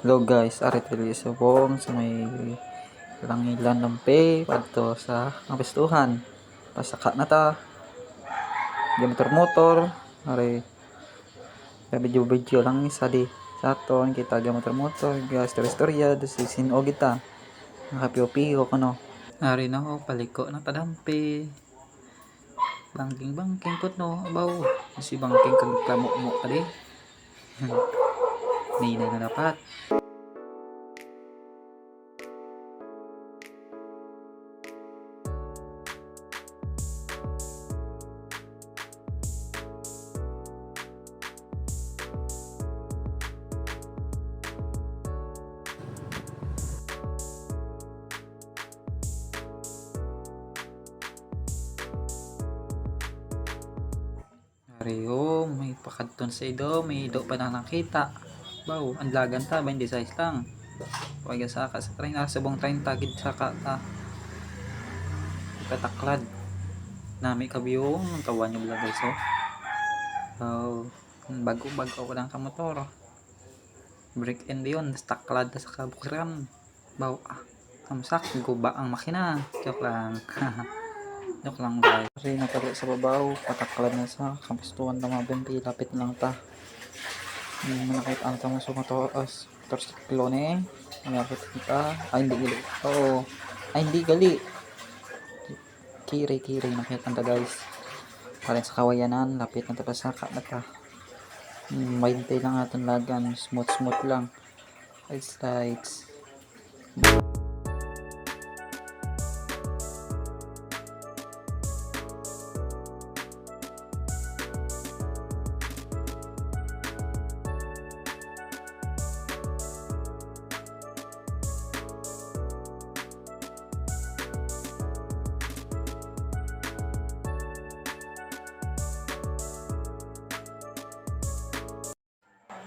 Hello guys, Aritel Subong sa may Langilan ng Pay padto sa kapistuhan. Pasaka na ta. Motor-motor. Ari video lang isa di. Sa aton kita motor-motor, gas istorya si sinog kita. Nakapiyo-piyo kuno. Ari na ho paliko na tadampi. Bangking kuno abaw. Si bangking kag klamo-mo tadi. Ninay na dapat. Ariyo, may pakadton sa ido, may ido pa na nakita. Wow, ang lagan ta, 26 lang. Huwag saka sa train, sabong train tagid saka ta. Pataklad. Nami kabiyong, ang tawa niyo bala guys, oh. Wow, bago ko lang ka motor. Break and yun, taklad sa kabukiran. Wow, kamsak, guba ang makina. Joke lang. Joke lang guys. Kasi nakali sa babaw, pataklad na sa kapistuan na mabimpi, lapit lang ta. Manakit ang tama sa mataas. 14 kilo ne. Malapit kita. Ay hindi gali. Oo. Ay hindi gali. Kiri nakita ta guys. Parin sa kawayanan, lapit na ta pa sa kanata. Maintay lang aton lagan, smooth lang. Slides.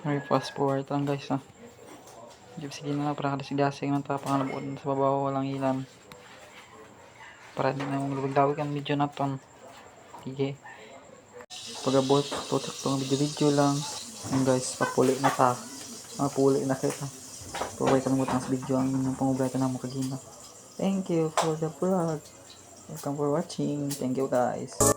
May fast forward lang guys ha. Sige na para kasi ng tapang nabuod sa babaw walang ilan. Para din na lubag-dawig ang medyo naton. Sige. Pag-abot tutok tong video lang. Yung guys, papuli na ta. Mapuli na kita. Pwede ka namutang sa video ang inyong pangubay na mo kagina. Thank you for the vlog. Welcome for watching. Thank you guys.